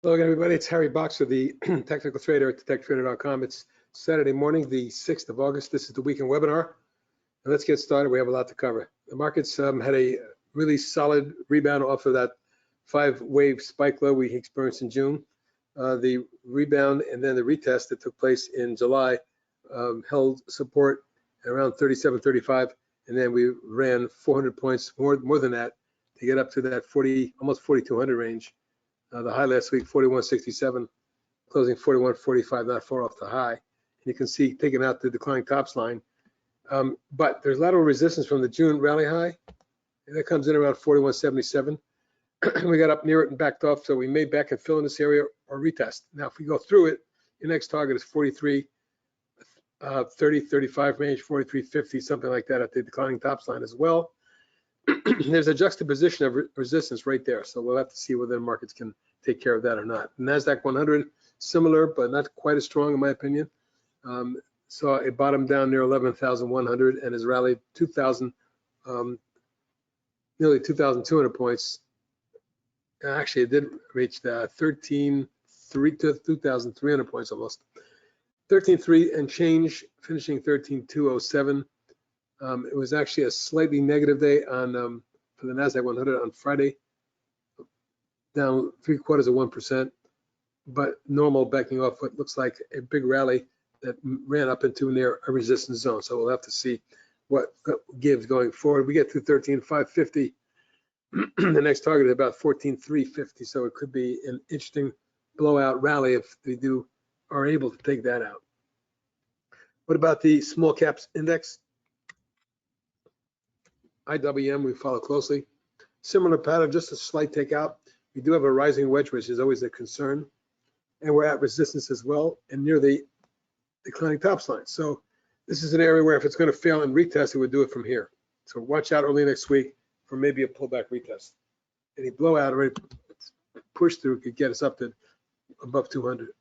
Hello again, everybody. It's Harry Boxer, the technical trader at techtrader.com. It's Saturday morning, the 6th of August. This is the weekend webinar. And let's get started. We have a lot to cover. The markets had a really solid rebound off of that 5-wave spike low we experienced in June. The rebound and then the retest that took place in July held support at around 37.35, and then we ran 400 points more than that to get up to that almost 4,200 range. The high last week, 41.67, closing 41.45, not far off the high. And you can see taking out the declining tops line. But there's a lot of resistance from the June rally high, and that comes in around 41.77. We got up near it and backed off, so we may back and fill in this area or retest. Now, if we go through it, your next target is 43, 30, 35 range, 43.50, something like that at the declining tops line as well. There's a juxtaposition of resistance right there, so we'll have to see whether the markets can take care of that or not. NASDAQ 100, similar, but not quite as strong in my opinion. Saw a bottom down near 11,100 and has rallied 2,000, nearly 2,200 points. Actually, it did reach the 2,300 points almost. 13.3 and change, finishing 13.207. It was actually a slightly negative day on for the NASDAQ 100 on Friday, down 0.75%, but normal backing off what looks like a big rally that ran up into near a resistance zone. So we'll have to see what gives going forward. We get to 13.550. The next target is about 14.350. So it could be an interesting blowout rally if they are able to take that out. What about the small caps index? IWM, we follow closely. Similar pattern, just a slight takeout. We do have a rising wedge, which is always a concern. And we're at resistance as well and near the declining tops line. So this is an area where if it's going to fail and retest, it would do it from here. So watch out early next week for maybe a pullback retest. Any blowout already push through could get us up to above 200.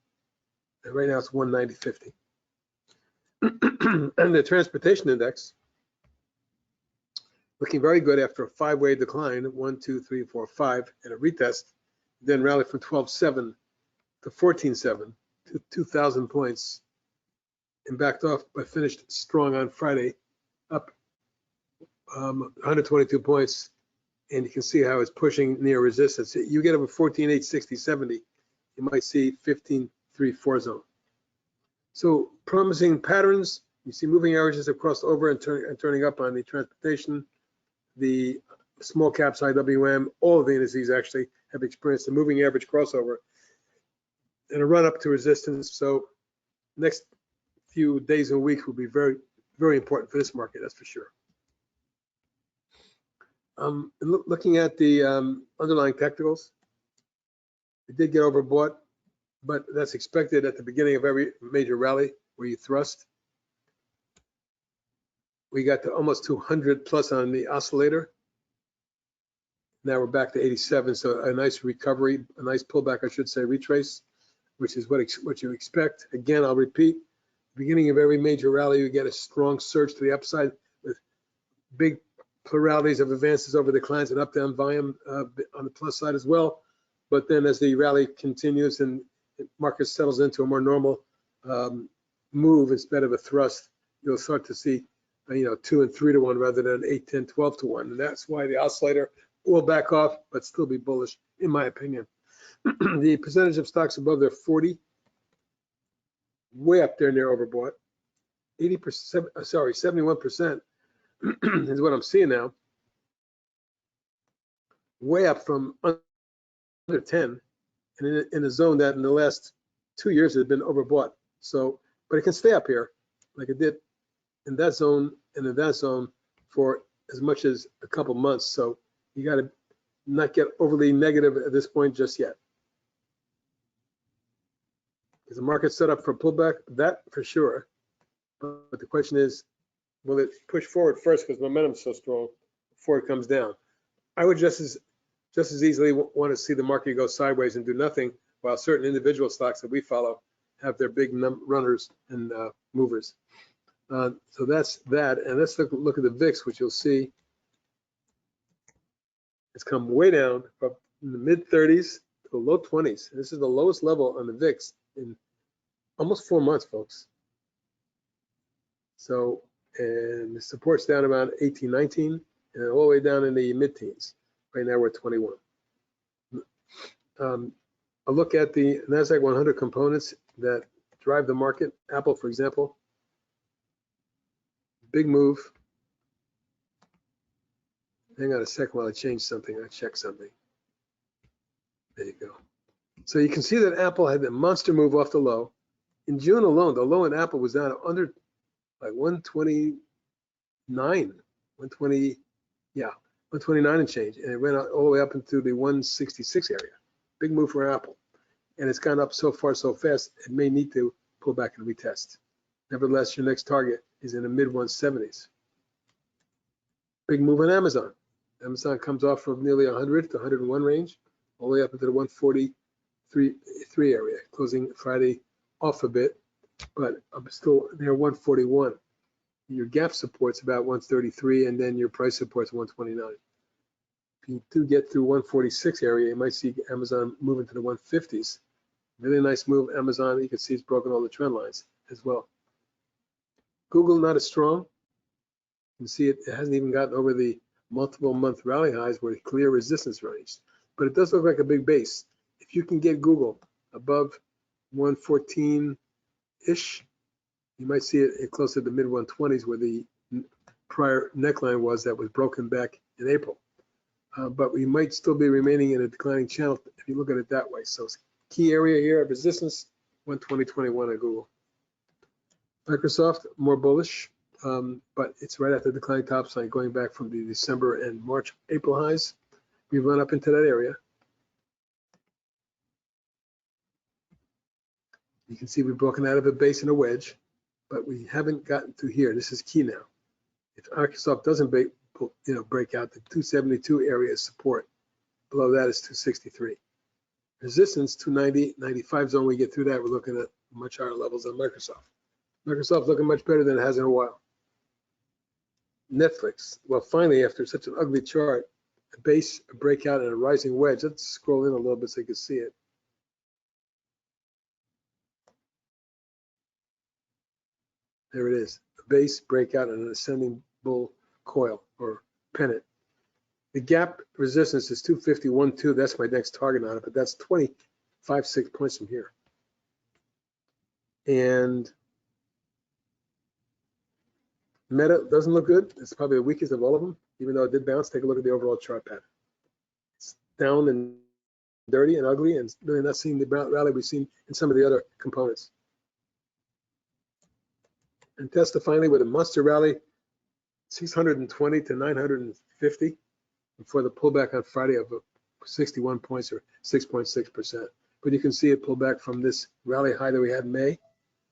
And right now it's 190.50. And the transportation index, looking very good after a 5-way decline, 1, 2, 3, 4, 5, and a retest, then rallied from 12.7 to 14.7 to 2,000 points and backed off, but finished strong on Friday, up 122 points. And you can see how it's pushing near resistance. You get over 14.8, 60, 70, you might see 15.34 zone. So promising patterns. You see moving averages have crossed over and turning up on the transportation. The small caps, IWM, all of the indices actually have experienced a moving average crossover and a run up to resistance. So next few days and weeks will be very, very important for this market, that's for sure. Looking at the underlying technicals, it did get overbought, but that's expected at the beginning of every major rally where you thrust. We got to almost 200 plus on the oscillator. Now we're back to 87, so a nice recovery, a nice pullback, I should say, retrace, which is what you expect. Again, I'll repeat, beginning of every major rally, you get a strong surge to the upside with big pluralities of advances over declines and up-down volume on the plus side as well. But then as the rally continues and the market settles into a more normal move instead of a thrust, you'll start to see 2 and 3 to 1 rather than 8, 10, 12 to 1. And that's why the oscillator will back off, but still be bullish, in my opinion. The percentage of stocks above their 40, way up there near overbought. 71% is what I'm seeing now. Way up from under 10, and in a zone that in the last 2 years has been overbought. So, but it can stay up here like it did in that zone and in that zone for as much as a couple months. So you got to not get overly negative at this point just yet. Is the market set up for a pullback? That for sure. But the question is, will it push forward first because momentum is so strong before it comes down? I would just as easily want to see the market go sideways and do nothing, while certain individual stocks that we follow have their big runners and movers. So that's that. And let's look at the VIX, which you'll see it's come way down from the mid 30s the low 20s. This is the lowest level on the VIX in almost 4 months, folks. So, and the support's down around 18, 19, and all the way down in the mid-teens. Right now we're at 21. A look at the NASDAQ 100 components that drive the market. Apple, for example, big move. Hang on a second while I change something. I check something. There you go. So you can see that Apple had a monster move off the low. In June alone, the low in Apple was down under like 129, 120, yeah, 129 and change, and it went all the way up into the 166 area. Big move for Apple, and it's gone up so far so fast, it may need to pull back and retest. Nevertheless, your next target is in the mid 170s. Big move on Amazon. Amazon comes off from nearly 100 to 101 range, all the way up into the 143 area, closing Friday off a bit, but I'm still near 141. Your gap support's about 133, and then your price support's 129. If you do get through 146 area, you might see Amazon moving to the 150s. Really nice move, Amazon. You can see it's broken all the trend lines as well. Google not as strong. You can see it hasn't even gotten over the multiple month rally highs where clear resistance range, but it does look like a big base. If you can get Google above 114-ish, you might see it closer to the mid 120s where the prior neckline was that was broken back in April. But we might still be remaining in a declining channel if you look at it that way. So key area here of resistance, 120.21 at Google. Microsoft, more bullish, but it's right at the declining top sign going back from the December and March, April highs. We've run up into that area. You can see we've broken out of a base and a wedge, but we haven't gotten to here. This is key now. If Microsoft doesn't break out the 272 area support, below that is 263. Resistance 290, 95 zone. We get through that, we're looking at much higher levels on Microsoft. Microsoft looking much better than it has in a while. Netflix. Well, finally, after such an ugly chart, a base, a breakout, and a rising wedge. Let's scroll in a little bit so you can see it. There it is, a base, breakout, and an ascending bull coil or pennant. The gap resistance is 251.2. That's my next target on it, but that's 25.6 points from here. And Meta doesn't look good. It's probably the weakest of all of them, even though it did bounce. Take a look at the overall chart pattern. It's down and dirty and ugly, and really not seeing the rally we've seen in some of the other components. And Tesla finally with a monster rally, 620 to 950 before the pullback on Friday of 61 points or 6.6%. But you can see it pull back from this rally high that we had in May.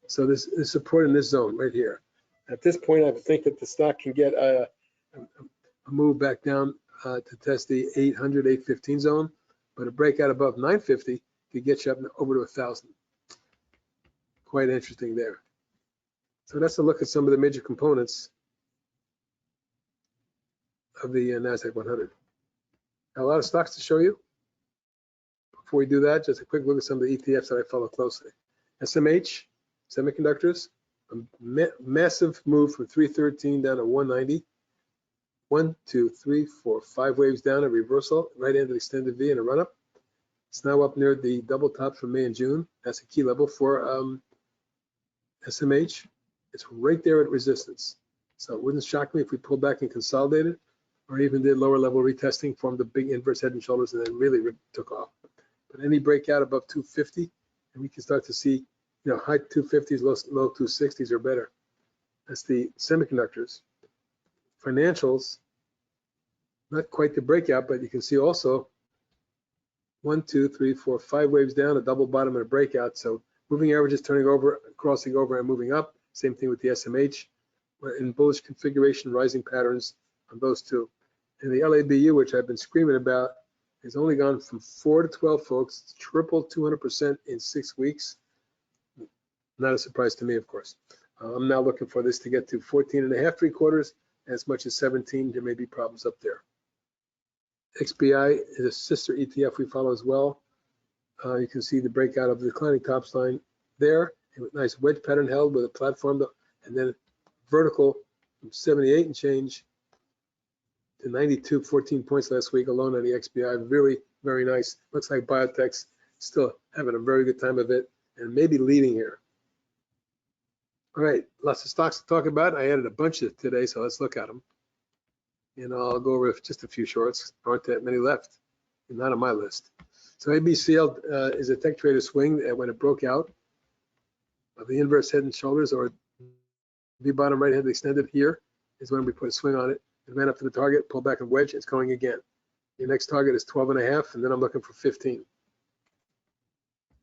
So this is support in this zone right here. At this point, I think that the stock can get a move back down to test the 800, 815 zone, but a breakout above 950 could get you up over to 1,000. Quite interesting there. So that's a look at some of the major components of the NASDAQ 100. Now, a lot of stocks to show you. Before we do that, just a quick look at some of the ETFs that I follow closely. SMH, semiconductors, a massive move from 313 down to 190. 1, 2, 3, 4, 5 waves down, a reversal right into the extended V and a run up. It's now up near the double top from May and June. That's a key level for SMH. It's right there at resistance. So it wouldn't shock me if we pulled back and consolidated, or even did lower level retesting, formed a big inverse head and shoulders, and then really took off. But any breakout above 250, and we can start to see, high 250s, low 260s or better. That's the semiconductors. Financials, not quite the breakout, but you can see also 1, 2, 3, 4, 5 waves down, a double bottom and a breakout. So moving averages turning over, crossing over and moving up. Same thing with the SMH. We're in bullish configuration, rising patterns on those two. And the LABU, which I've been screaming about, has only gone from 4 to 12, folks. It's tripled 200% in 6 weeks. Not a surprise to me, of course. I'm now looking for this to get to 14.5 3/4, as much as 17. There may be problems up there. XBI is a sister ETF we follow as well. You can see the breakout of the declining tops line there. A nice wedge pattern held with a platform, and then vertical from 78 and change to 92, 14 points last week alone on the XBI. Very, very nice. Looks like biotech's still having a very good time of it and maybe leading here. All right, lots of stocks to talk about. I added a bunch of today, so let's look at them. And I'll go over just a few shorts. There aren't that many left, not on my list. So ABCL is a tech trader swing that when it broke out of the inverse head and shoulders, or the bottom right hand extended here, is when we put a swing on it. It ran up to the target, pulled back and wedge. It's going again. Your next target is 12.5, and then I'm looking for 15.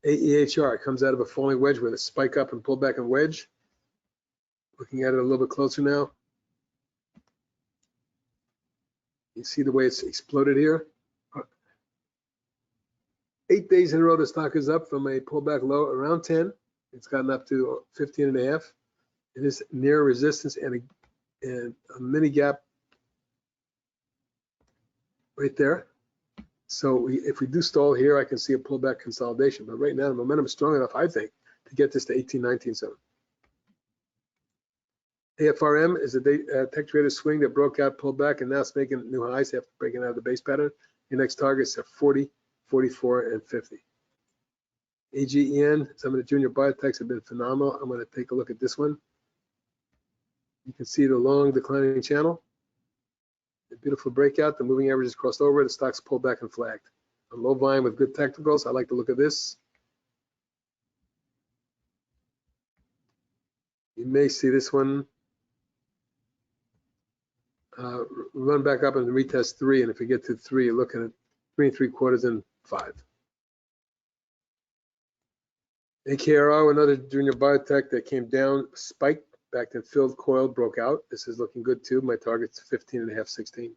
AEHR comes out of a falling wedge with a spike up and pull back and wedge. Looking at it a little bit closer now. You see the way it's exploded here. 8 days in a row, the stock is up from a pullback low around 10. It's gotten up to 15.5. It is near resistance and a mini gap right there. So if we do stall here, I can see a pullback consolidation. But right now, the momentum is strong enough, I think, to get this to 18-19 zone. AFRM is a tech trader swing that broke out, pulled back, and now it's making new highs after breaking out of the base pattern. Your next targets are 40, 44, and 50. AGEN, some of the junior biotechs have been phenomenal. I'm going to take a look at this one. You can see the long declining channel. The beautiful breakout. The moving average is crossed over. The stock's pulled back and flagged. On low volume with good technicals, I like to look at this. You may see this one run back up and retest 3, and if we get to 3, you're looking at 3 3/4 and 5. AKRO, another junior biotech that came down, spiked, back and filled, coiled, broke out. This is looking good too. My target's 15.5, 16.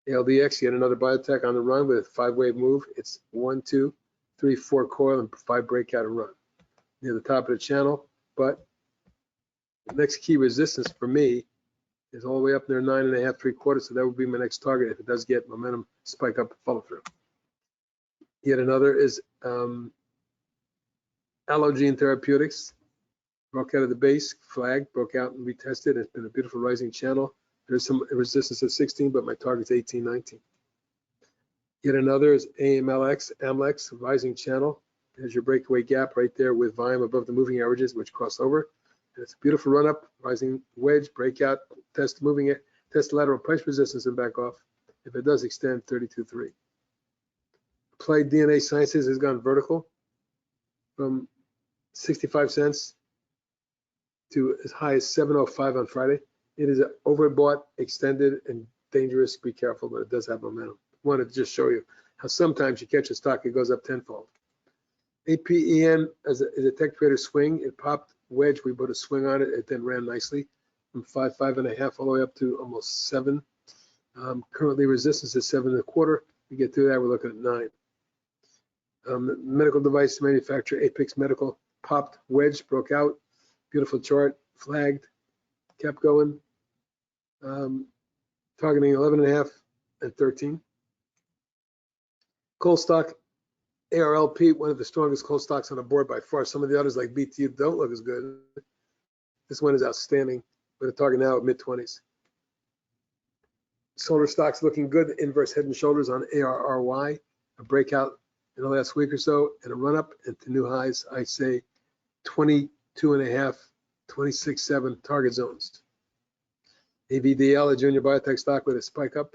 ALDX, yet another biotech on the run with a 5-wave move. It's 1, 2, 3, 4 coil and 5 breakout and run near the top of the channel. But the next key resistance for me is all the way up there, 9.5, 3/4. So that would be my next target if it does get momentum spike up and follow through. Yet another is Allogene Therapeutics. Broke out of the base, flagged, broke out and retested. It's been a beautiful rising channel. There's some resistance at 16, but my target's 18, 19. Yet another is Amlex, rising channel. There's your breakaway gap right there with volume above the moving averages, which cross over. And it's a beautiful run up, rising wedge, breakout, test moving it, test lateral price resistance and back off. If it does extend, 32.3. Applied DNA Sciences has gone vertical from 65 cents to as high as 7.05 on Friday. It is overbought, extended, and dangerous. Be careful, but it does have momentum. I wanted to just show you how sometimes you catch a stock, it goes up tenfold. APEN is a tech trader swing. It popped wedge. We put a swing on it. It then ran nicely from 5, 5.5 all the way up to almost 7. Currently resistance is 7.25. We get through that, we're looking at 9. Medical device manufacturer Apex Medical popped wedge, broke out. Beautiful chart, flagged, kept going. Targeting 11.5 and 13. Coal stock, ARLP, one of the strongest coal stocks on the board by far. Some of the others like BTU don't look as good. This one is outstanding with a target now at mid-20s. Solar stocks looking good, inverse head and shoulders on ARRY, a breakout in the last week or so, and a run up into new highs. I say 22.5, 26.7 target zones. AVDL, a junior biotech stock with a spike up.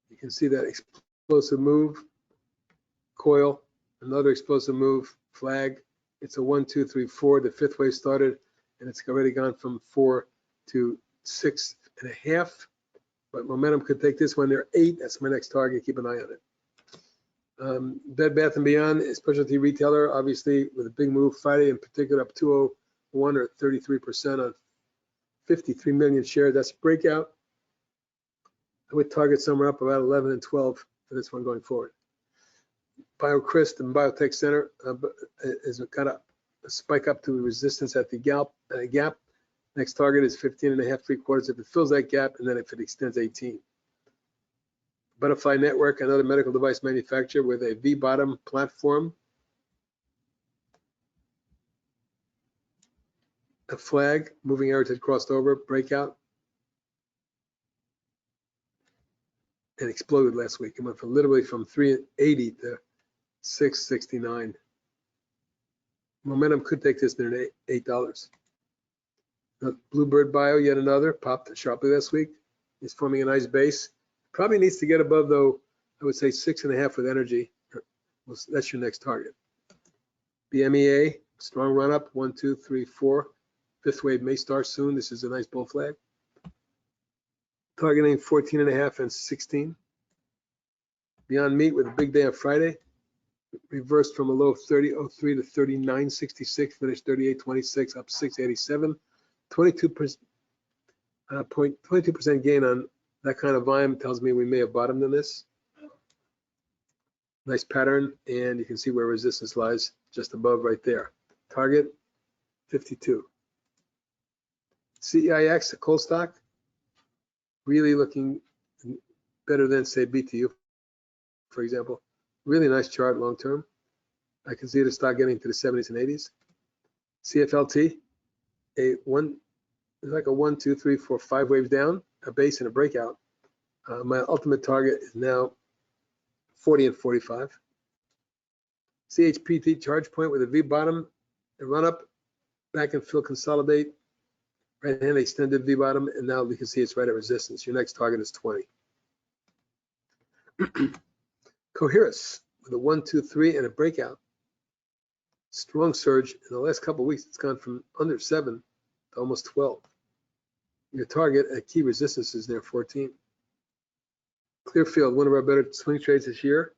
You can see that explosive move, coil, another explosive move, flag. It's a 1, 2, 3, 4. The 5th wave started, and it's already gone from 4 to 6.5. But momentum could take this one there. 8. That's my next target. Keep an eye on it. Bed Bath & Beyond, a specialty retailer, obviously with a big move Friday in particular, up 201 or 33% on 53 million shares. That's a breakout. I would target somewhere up about 11 and 12 for this one going forward. BioCryst and Biotech Center has got a spike up to resistance at the gap. Next target is 15.5, 3/4 if it fills that gap, and then if it extends 18. Butterfly Network, another medical device manufacturer with a V-bottom platform. A flag, moving average had crossed over, breakout, and exploded last week. It went from literally from 380 to 669. Momentum could take this near $8. Bluebird Bio, yet another, popped sharply last week. It's forming a nice base. Probably needs to get above, though, I would say 6.5 with energy. Well, that's your next target. BMEA, strong run up, 1, 2, 3, 4. Fifth wave may start soon. This is a nice bull flag. Targeting 14.5 and 16. Beyond Meat with a big day on Friday. Reversed from a low of 30.03 to 39.66, finished 38.26, up 6.87. 22% gain on that kind of volume tells me we may have bottomed in this. Nice pattern, and you can see where resistance lies just above right there. Target 52. CEIX, a coal stock, really looking better than, say, BTU, for example. Really nice chart long term. I can see the stock getting to the 70s and 80s. CFLT, like a 1, 2, 3, 4, 5 waves down, a base and a breakout. My ultimate target is now 40 and 45. CHPT charge point with a V bottom, a run up, back and fill, consolidate, right hand extended V bottom, and now you can see it's right at resistance. Your next target is 20. Coherus with a 1, 2, 3 and a breakout. Strong surge in the last couple of weeks. It's gone from under 7 to almost 12. Your target at key resistance is near 14. Clearfield, one of our better swing trades this year.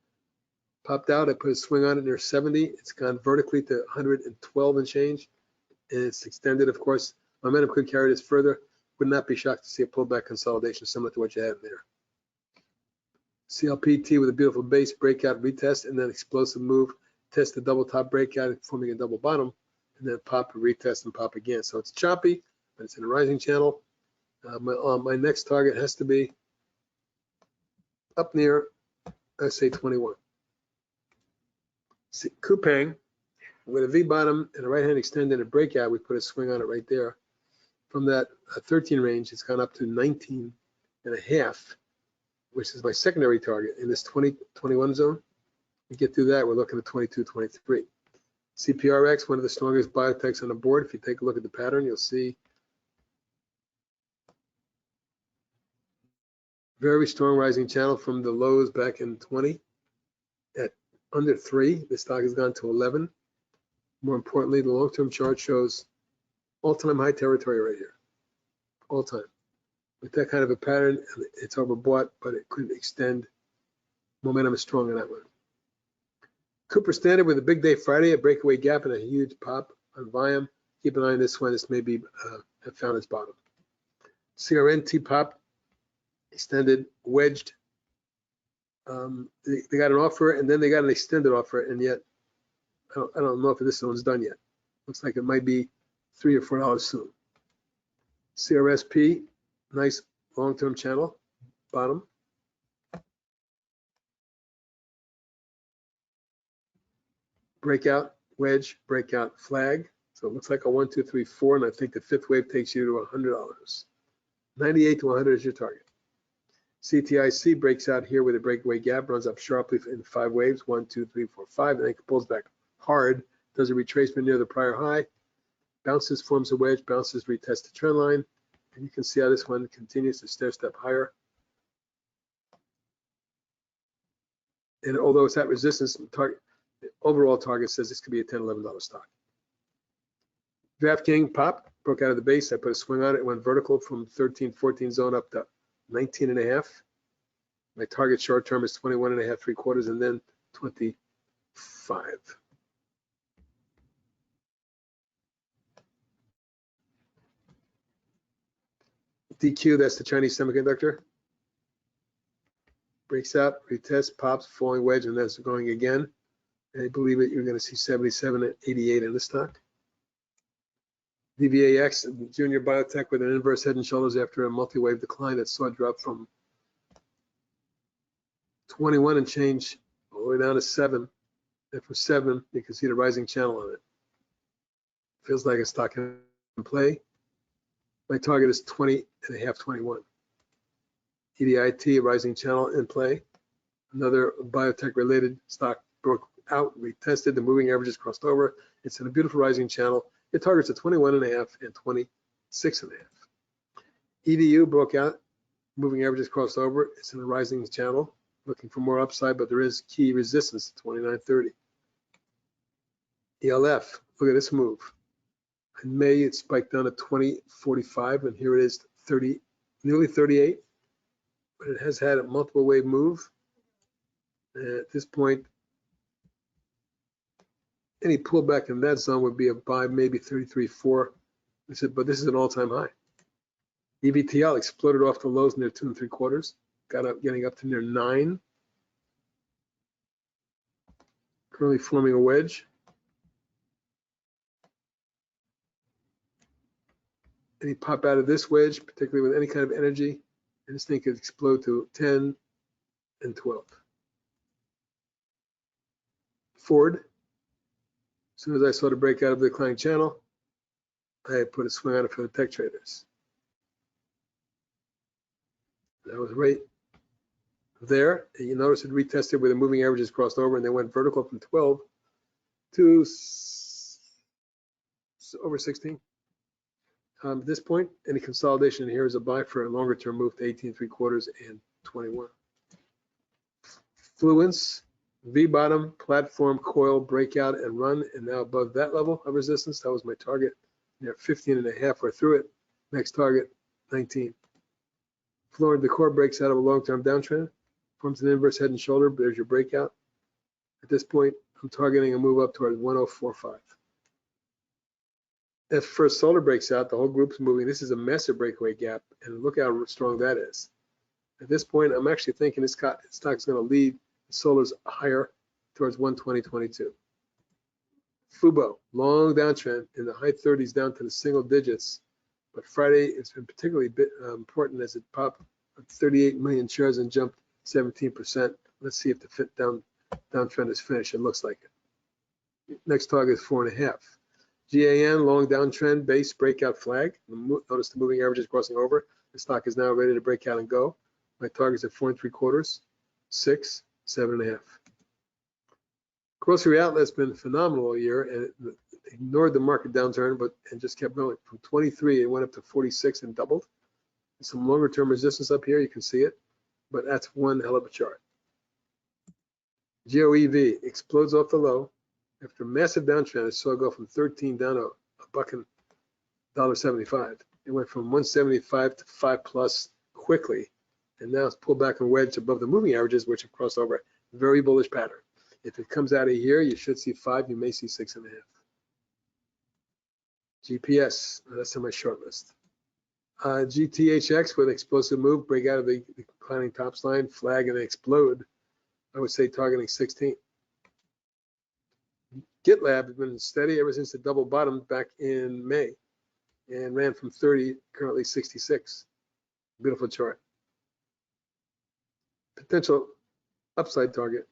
Popped out. I put a swing on it near 70. It's gone vertically to 112 and change, and it's extended. Of course, momentum could carry this further. Would not be shocked to see a pullback consolidation similar to what you had there. CLPT with a beautiful base breakout retest, and then explosive move. Test the double top breakout, forming a double bottom, and then pop, retest, and pop again. So it's choppy, but it's in a rising channel. My next target has to be up near, I say 21. Coupang with a V bottom and a right hand extend and a breakout. We put a swing on it right there. From that 13 range, it's gone up to 19 and a half, which is my secondary target in this 20-21 zone. We get through that, we're looking at 22, 23. CPRX, one of the strongest biotechs on the board. If you take a look at the pattern, you'll see very strong rising channel from the lows back in 20 at under 3. The stock has gone to 11. More importantly, the long-term chart shows all-time high territory right here, all time. With that kind of a pattern, it's overbought, but it could extend. Momentum is strong on that one. Cooper Standard with a big day Friday, a breakaway gap and a huge pop on volume. Keep an eye on this one. This may be have found its bottom. CRNT pop, extended, wedged. They got an offer, and then they got an extended offer, and yet I don't know if this one's done yet. Looks like it might be $3 or $4 soon. CRSP, nice long-term channel, bottom. Breakout, wedge, breakout, flag. So it looks like a 1, 2, 3, 4, and I think the fifth wave takes you to $100. 98 to 100 is your target. CTIC breaks out here with a breakaway gap, runs up sharply in 5 waves, 1, 2, 3, 4, 5, and then pulls back hard, does a retracement near the prior high, bounces, forms a wedge, bounces, retests the trend line, and you can see how this one continues to stair step higher. And although it's at resistance, target, the overall target says this could be a $10, $11 stock. DraftKings pop, broke out of the base. I put a swing on it. It went vertical from 13, 14 zone up to 19 and a half. My target short term is 21 and a half, 3/4, and then 25. DQ, that's the Chinese semiconductor. Breaks out, retests, pops, falling wedge, and that's going again. And I believe it, you're going to see 77 and 88 in the stock. DVAX, junior biotech with an inverse head and shoulders after a multi-wave decline that saw a drop from 21 and change all the way down to 7. And from 7, you can see the rising channel on it. Feels like a stock in play. My target is 20 and a half, 21. EDIT, rising channel in play. Another biotech related stock broke out, retested, the moving averages crossed over. It's in a beautiful rising channel. It targets at 21 and a half and 26 and a half. EDU broke out, moving averages crossed over. It's in a rising channel, looking for more upside, but there is key resistance at 29.30. ELF, look at this move. In May, it spiked down to 20.45, and here it is 30, nearly 38. But it has had a multiple wave move. And at this point, any pullback in that zone would be a buy, maybe 33.4. But this is an all-time high. EVTL exploded off the lows near 2 3/4, got up, getting up to near 9. Currently forming a wedge. Any pop out of this wedge, particularly with any kind of energy, and this thing could explode to 10 and 12. Ford, as soon as I saw the breakout of the declining channel, I put a swing on it for the tech traders. That was right there. And you notice it retested where the moving averages crossed over, and they went vertical from 12 to over 16. At this point, any consolidation in here is a buy for a longer term move to 18 3/4 and 21. Fluence, V bottom, platform, coil, breakout, and run, and now above that level of resistance. That was my target. Near 15 and a half, we're through it. Next target, 19. Floor decor breaks out of a long-term downtrend, forms an inverse head and shoulder. There's your breakout. At this point, I'm targeting a move up towards 1045. If First Solar breaks out, the whole group's moving. This is a massive breakaway gap, and look how strong that is. At this point, I'm actually thinking this stock's going to lead Solar's higher towards 120.22. Fubo, long downtrend in the high 30s down to the single digits, but Friday it's been particularly important as it popped 38 million shares and jumped 17%. Let's see if the downtrend is finished. It looks like it. Next target is 4.5. GAN, long downtrend, base breakout flag. Notice the moving average is crossing over. The stock is now ready to break out and go. My target's at 4 3/4, 6, 7.5. Grocery outlet's been phenomenal all year, and it ignored the market downturn, and just kept going. From 23, it went up to 46 and doubled. There's some longer term resistance up here, you can see it, but that's one hell of a chart. GOEV explodes off the low. After a massive downtrend, I saw it go from 13 down to $1.75. It went from 175 to 5 plus quickly, and now it's pulled back and wedged above the moving averages, which have crossed over. Very bullish pattern. If it comes out of here, you should see 5. You may see 6.5. GPS, that's on my short list. GTHX with explosive move, break out of the declining tops line, flag, and explode. I would say targeting 16. GitLab has been steady ever since the double bottom back in May and ran from 30, currently 66. Beautiful chart. Potential upside target,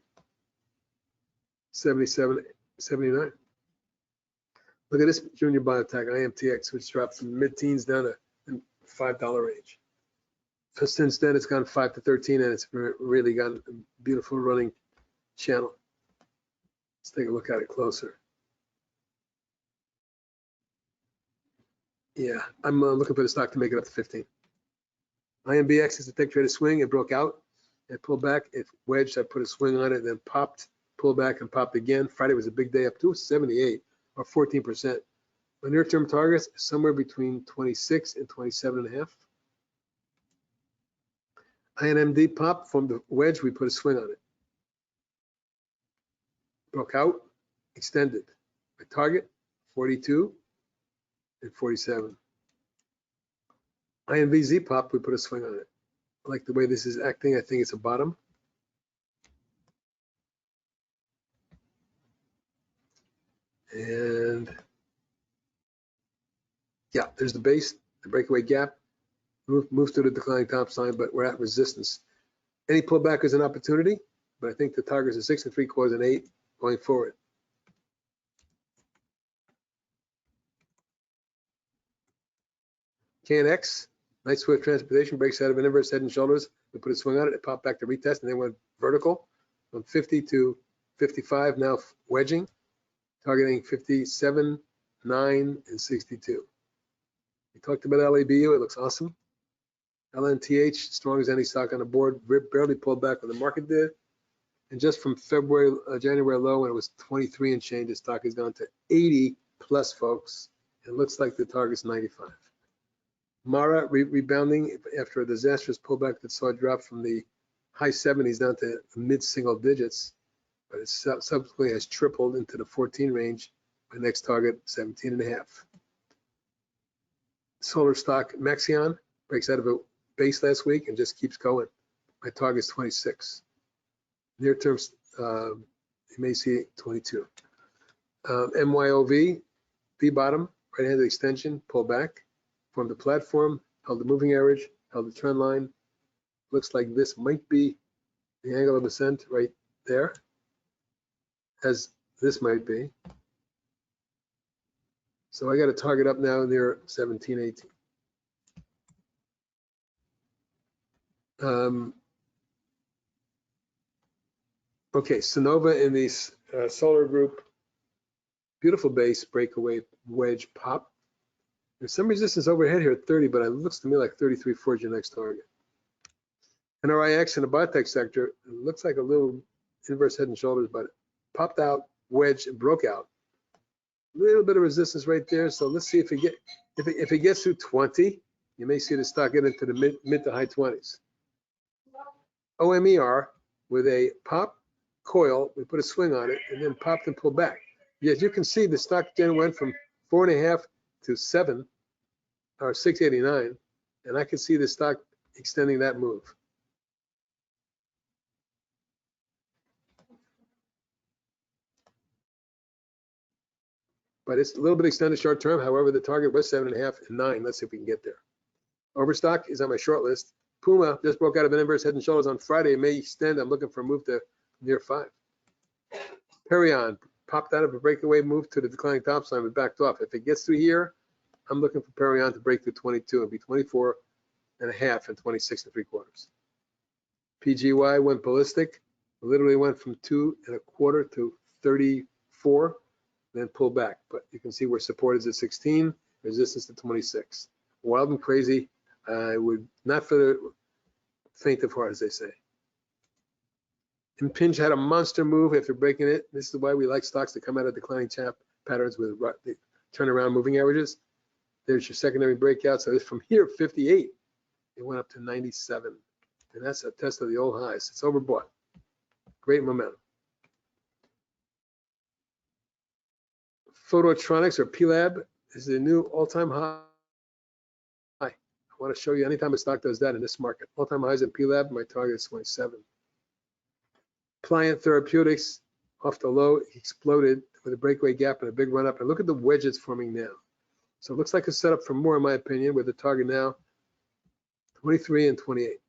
77, 79. Look at this junior biotech, IMTX, which dropped from mid-teens down to the $5 range. Since then, it's gone 5 to 13, and it's really got a beautiful running channel. Let's take a look at it closer. Yeah, I'm looking for the stock to make it up to 15. IMBX is a tech trader swing. It broke out. It pulled back. It wedged. I put a swing on it, then popped, pulled back, and popped again. Friday was a big day up to 78 or 14%. My near-term targets is somewhere between 26 and 27.5. INMD pop from the wedge. We put a swing on it. Broke out, extended. My target, 42 and 47. INVZ pop, we put a swing on it. I like the way this is acting. I think it's a bottom. And yeah, there's the base, the breakaway gap. Moves through the declining top sign, but we're at resistance. Any pullback is an opportunity, but I think the targets are 6 3/4 and 8 going forward. KNX, nice swift transportation, breaks out of an inverse head and shoulders. We put a swing on it, it popped back to retest, and then went vertical from 50 to 55, now wedging, targeting 57, 9, and 62. We talked about LABU, it looks awesome. LNTH, strong as any stock on the board, barely pulled back when the market did. And just from January low, when it was 23 and change, the stock has gone to 80 plus, folks. It looks like the target's 95. Mara rebounding after a disastrous pullback that saw a drop from the high 70s down to mid-single digits, but it subsequently has tripled into the 14 range. My next target, 17.5. Solar stock Maxion breaks out of a base last week and just keeps going. My target is 26. Near term, you may see 22. MYOV, V bottom, right-handed extension, pull back, formed the platform, held the moving average, held the trend line. Looks like this might be the angle of ascent right there, as this might be. So I got a target up now near 17, 18. Okay, Sonova in the solar group, beautiful base, breakaway, wedge, pop. There's some resistance overhead here at 30, but it looks to me like 33 for your next target. NRIX in the biotech sector, it looks like a little inverse head and shoulders, but it popped out, wedged, and broke out. A little bit of resistance right there. So let's see if it gets through 20, you may see the stock get into the mid to high 20s. OMER with a pop coil, we put a swing on it and then popped and pulled back. As you can see, the stock then went from 4.5 to 7 or 689, and I can see the stock extending that move. But it's a little bit extended short term. However, the target was 7.5 and 9. Let's see if we can get there. Overstock is on my short list. Puma just broke out of an inverse head and shoulders on Friday. It may extend. I'm looking for a move to near 5. Perion popped out of a breakaway move to the declining top line, but backed off. If it gets through here, I'm looking for Perion to break through 22 and be 24.5 and 26 3/4. PGY went ballistic. Literally went from 2.25 to 34. Then pull back, but you can see where support is at 16, resistance to 26. Wild and crazy. I would not for the faint of heart, as they say. Impinj had a monster move after breaking it. This is why we like stocks to come out of declining patterns with turnaround moving averages. There's your secondary breakout. So from here, 58, it went up to 97, and that's a test of the old highs. It's overbought. Great momentum. Phototronics or PLAB is the new all-time high. I want to show you anytime a stock does that in this market. All-time highs in PLAB, my target is 27. Pliant Therapeutics off the low, exploded with a breakaway gap and a big run up. And look at the wedge it's forming now. So it looks like a setup for more, in my opinion, with the target now 23 and 28.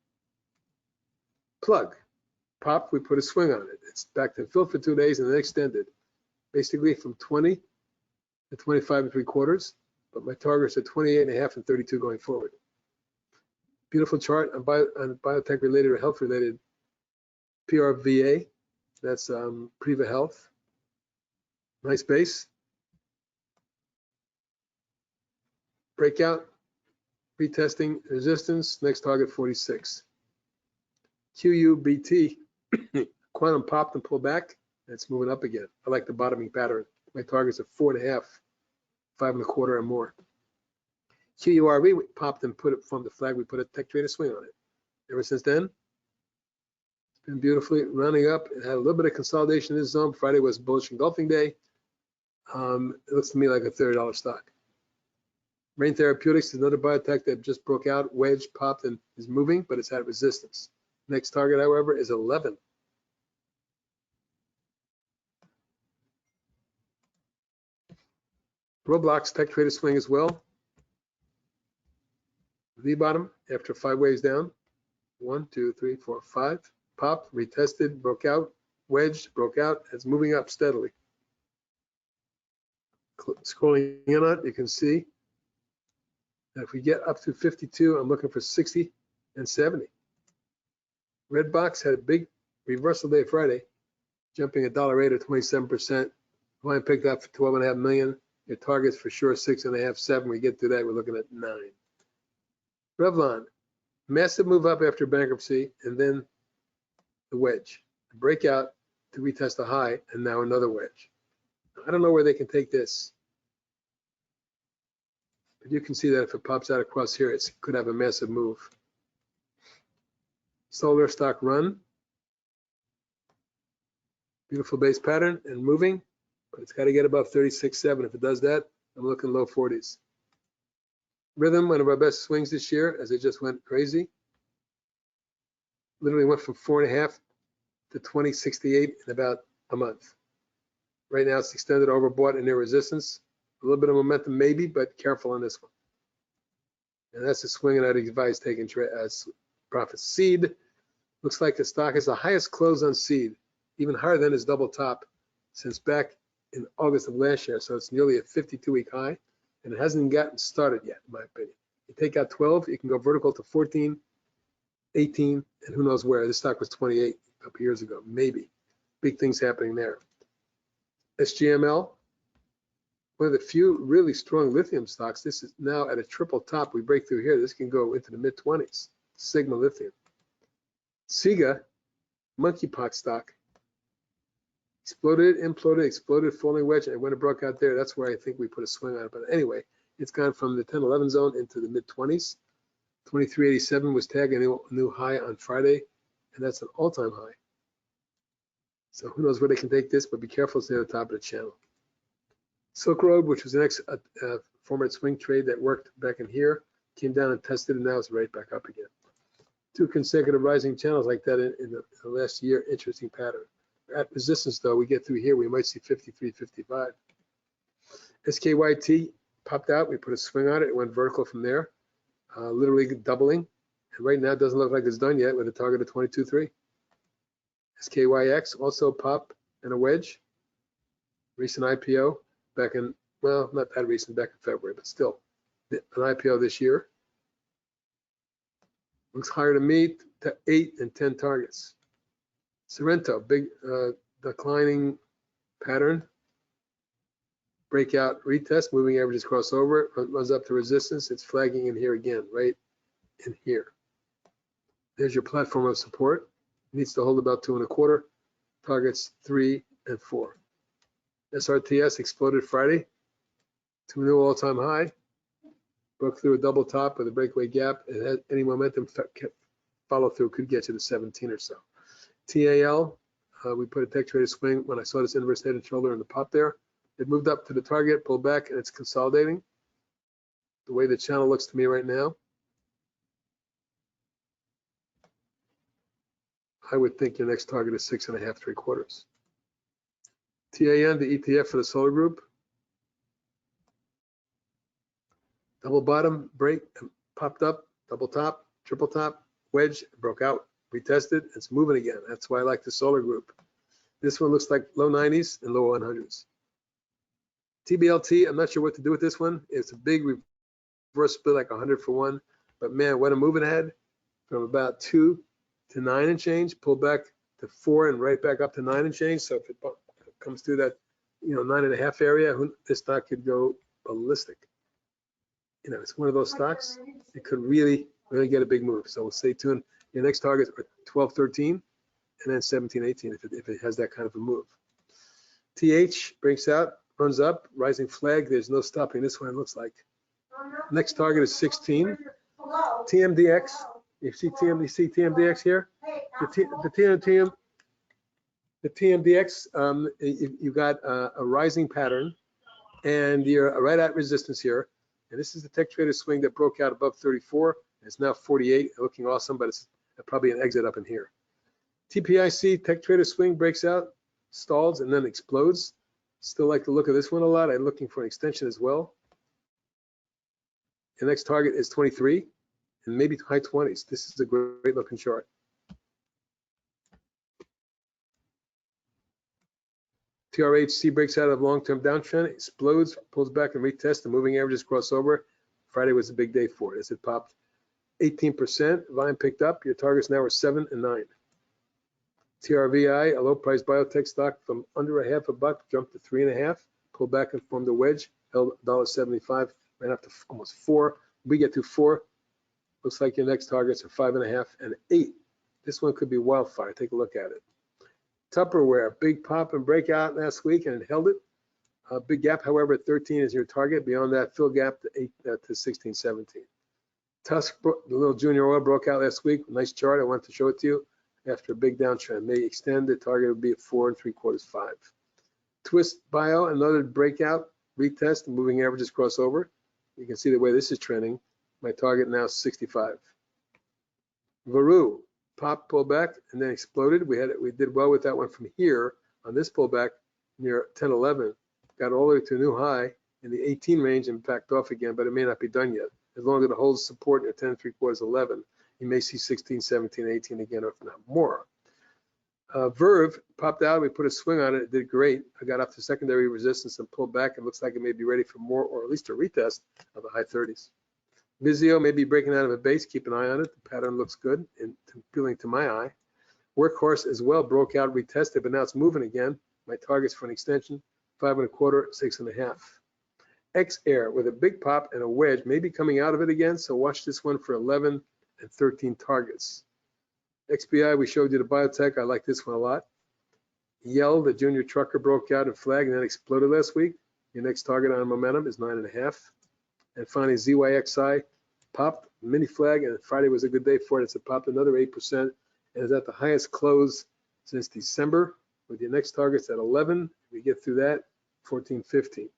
Plug, pop, we put a swing on it. It's back to fill for 2 days and then extended, basically from 20 to 25 3/4, but my targets are 28.5 and 32 going forward. Beautiful chart on biotech related or health related. PRVA, that's Priva Health. Nice base. Breakout, retesting resistance, next target 46. QUBT, quantum popped and pulled back. It's moving up again. I like the bottoming pattern. My targets are 4.5, 5.25 or more. QURV, we popped and put it from the flag. We put a tech trader swing on it. Ever since then, it's been beautifully running up. It had a little bit of consolidation in this zone. Friday was bullish engulfing day. It looks to me like a $30 stock. Rain Therapeutics is another biotech that just broke out, wedge, popped, and is moving, but it's had resistance. Next target, however, is 11. Roblox tech trader swing as well. V bottom after 5 waves down. 1, 2, 3, 4, 5. Popped, retested, broke out, wedged, broke out. It's moving up steadily. Scrolling in on it, you can see that if we get up to 52, I'm looking for 60 and 70. Red box had a big reversal day Friday, jumping $1.08 or 27%. Line picked up for 12.5 million. Your target's for sure 6.5, 7. We get to that, we're looking at 9. Revlon, massive move up after bankruptcy, and then the wedge, the breakout to retest a high, and now another wedge. I don't know where they can take this, but you can see that if it pops out across here, it could have a massive move. Solar stock run, beautiful base pattern and moving, but it's got to get above 36.7. If it does that, I'm looking low 40s. Rhythm, one of our best swings this year, as it just went crazy. Literally went from 4.5 to 20.68 in about a month. Right now it's extended overbought and near resistance. A little bit of momentum maybe, but careful on this one. And that's a swing, and I'd advise taking profit. Seed looks like the stock is the highest close on Seed, even higher than its double top since back in August of last year. So it's nearly a 52-week high, and it hasn't gotten started yet, in my opinion. You take out 12, you can go vertical to 14, 18, and who knows where. This stock was 28 a couple years ago, maybe. Big things happening there. SGML, one of the few really strong lithium stocks. This is now at a triple top. We break through here. This can go into the mid-20s. Sigma Lithium. Siga, monkeypox stock. Exploded, imploded, exploded, falling wedge, and when it broke out there, that's where I think we put a swing on it. But anyway, it's gone from the 10-11 zone into the mid-20s. 23.87 was tagging a new high on Friday, and that's an all-time high. So who knows where they can take this, but be careful, it's near the top of the channel. Silk Road, which was an former swing trade that worked back in here, came down and tested, and now it's right back up again. 2 consecutive rising channels like that in the last year, interesting pattern. At resistance, though, we get through here, we might see 53, 55. SKYT popped out, we put a swing on it, it went vertical from there, literally doubling. And right now, it doesn't look like it's done yet with a target of 22.3. SKYX also pop and a wedge. Recent IPO back in, well, not that recent, back in February, but still an IPO this year. Looks higher to me to 8 and 10 targets. Sorrento, big declining pattern. Breakout retest, moving averages cross over, runs up to resistance. It's flagging in here again, right in here. There's your platform of support. Needs to hold about 2.25. Targets 3 and 4. SRTS exploded Friday to a new all-time high. Broke through a double top with a breakaway gap. It had any momentum follow through, could get you to 17 or so. TAL, we put a tech trader swing when I saw this inverse head and shoulder in the pop there. It moved up to the target, pulled back, and it's consolidating. The way the channel looks to me right now, I would think your next target is 6.5, 3/4. TAN, the ETF for the solar group. Double bottom, break, popped up, double top, triple top, wedge, broke out, retested, it's moving again. That's why I like the solar group. This one looks like low 90s and low 100s. TBLT, I'm not sure what to do with this one. It's a big reverse split, like 100 for 1. But man, what a move it had from about 2 to 9 and change, pull back to 4 and right back up to 9 and change. So if it comes through that, 9.5 area, this stock could go ballistic. It's one of those stocks. It could really get a big move. So we'll stay tuned. Your next targets are 12, 13, and then 17, 18 if it has that kind of a move. TH breaks out, runs up, rising flag. There's no stopping this one, it looks like. Next target is 16. TMDX. You see TMDX here? The TMDX, you got a rising pattern, and you're right at resistance here. And this is the tech trader swing that broke out above 34. It's now 48, looking awesome, but it's probably an exit up in here. TPIC, tech trader swing breaks out, stalls, and then explodes. Still like the look of this one a lot. I'm looking for an extension as well. The next target is 23, and maybe high 20s. This is a great looking chart. TRHC breaks out of long-term downtrend, explodes, pulls back and retests. The moving averages cross over. Friday was a big day for it as it popped 18%. Volume picked up. Your targets now are 7 and 9. TRVI, a low-priced biotech stock from under a half a buck, jumped to 3.5, pulled back and formed a wedge, held $1.75, ran up to almost 4. We get to 4. Looks like your next targets are 5.5 and 8. This one could be wildfire. Take a look at it. Tupperware, big pop and breakout last week, and it held it. Big gap, however, at 13 is your target. Beyond that, fill gap to 16, 17. Tusk, the little junior oil, broke out last week. Nice chart. I wanted to show it to you. After a big downtrend, may extend. The target would be at 4 3/4, 5. Twist Bio, another breakout, retest, and moving averages cross over. You can see the way this is trending. My target now is 65. Varu, pop, pullback, and then exploded. We did well with that one from here on this pullback near 10.11. Got all the way to a new high in the 18 range and backed off again, but it may not be done yet. As long as it holds support near 10 3/4, 11, you may see 16, 17, 18 again, if not more. Verve popped out. We put a swing on it. It did great. I got up to secondary resistance and pulled back. It looks like it may be ready for more, or at least a retest of the high 30s. Vizio may be breaking out of a base. Keep an eye on it. The pattern looks good and appealing to my eye. Workhorse as well broke out, retested, but now it's moving again. My targets for an extension, 5 1/4, 6.5. X-Air with a big pop and a wedge may be coming out of it again, so watch this one for 11 and 13 targets. XBI, we showed you the biotech. I like this one a lot. Yell, the junior trucker, broke out and flagged and then exploded last week. Your next target on momentum is 9.5. And finally, ZYXI popped, mini flag, and Friday was a good day for it. It's popped another 8% and is at the highest close since December, with your next targets at 11. We get through that, 14, 15.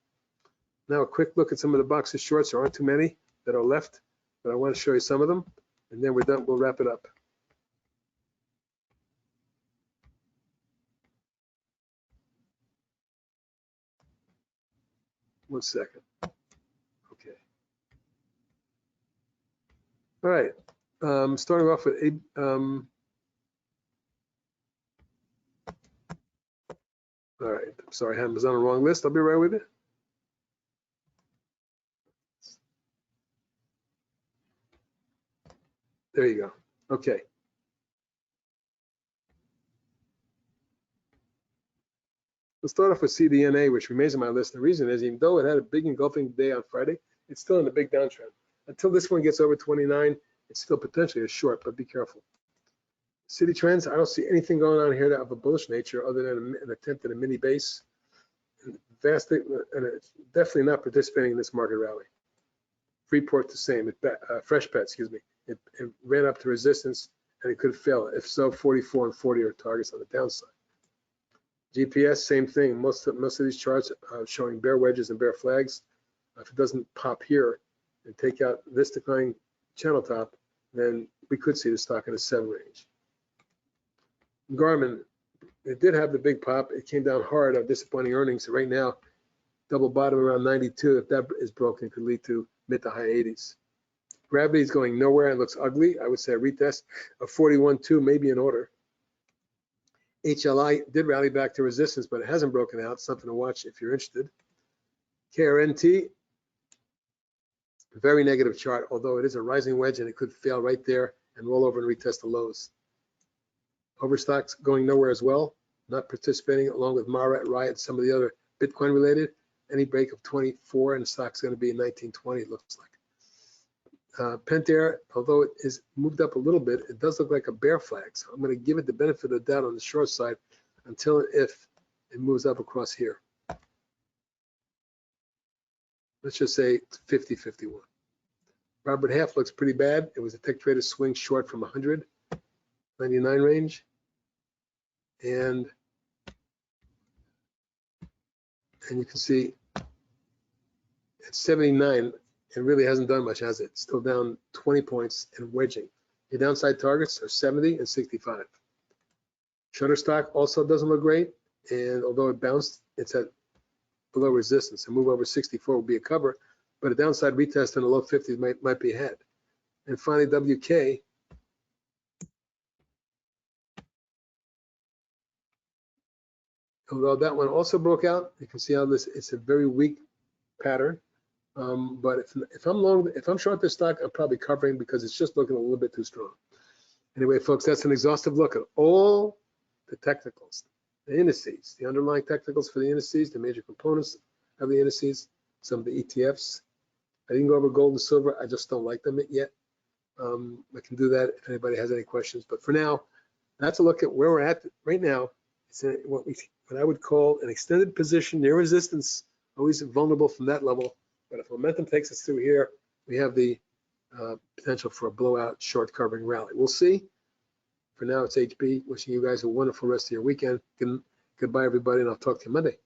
Now a quick look at some of the boxes shorts. There aren't too many that are left, but I want to show you some of them, and then we're done. We'll wrap it up. One second. Okay. All right. Starting off with all right. I'm sorry, I was on the wrong list. I'll be right with you. There you go. Okay. Let's start off with CDNA, which remains on my list. The reason is, even though it had a big engulfing day on Friday, it's still in a big downtrend. Until this one gets over 29, it's still potentially a short, but be careful. City trends, I don't see anything going on here that of a bullish nature other than an attempt at a mini base. And it's definitely not participating in this market rally. Freeport the same. Fresh Pet, excuse me. It ran up to resistance and it could fail. If so, 44 and 40 are targets on the downside. GPS, same thing. Most of these charts are showing bear wedges and bear flags. If it doesn't pop here and take out this declining channel top, then we could see the stock in a 7 range. Garmin, it did have the big pop. It came down hard on disappointing earnings. Right now, double bottom around 92. If that is broken, it could lead to mid to high 80s. Gravity is going nowhere and looks ugly. I would say a retest of 41.2 may be in order. HLI did rally back to resistance, but it hasn't broken out. Something to watch if you're interested. KRNT, very negative chart, although it is a rising wedge and it could fail right there and roll over and retest the lows. Overstock's going nowhere as well, not participating along with Mara, Riot, some of the other Bitcoin related. Any break of 24 and the stock's going to be in 1920, it looks like. Pentair, although it is moved up a little bit, it does look like a bear flag. So I'm going to give it the benefit of the doubt on the short side until if it moves up across here. Let's just say 50, 51. Robert Half looks pretty bad. It was a tech trader swing short from 100, 99 range. And you can see at 79, it really hasn't done much, has it? It's still down 20 points and wedging. Your downside targets are 70 and 65. Shutterstock also doesn't look great, and although it bounced, it's at below resistance. A move over 64 will be a cover, but a downside retest in the low 50s might be ahead. And finally, WK. Although that one also broke out, you can see how this, it's a very weak pattern. But if I'm short this stock, I'm probably covering because it's just looking a little bit too strong. Anyway, folks, that's an exhaustive look at all the technicals, the indices, the underlying technicals for the indices, the major components of the indices, some of the ETFs. I didn't go over gold and silver. I just don't like them yet. I can do that if anybody has any questions. But for now, that's a look at where we're at right now. It's what I would call an extended position near resistance, always vulnerable from that level. But if momentum takes us through here, we have the potential for a blowout short covering rally. We'll see. For now, it's HB. Wishing you guys a wonderful rest of your weekend. Goodbye, everybody, and I'll talk to you Monday.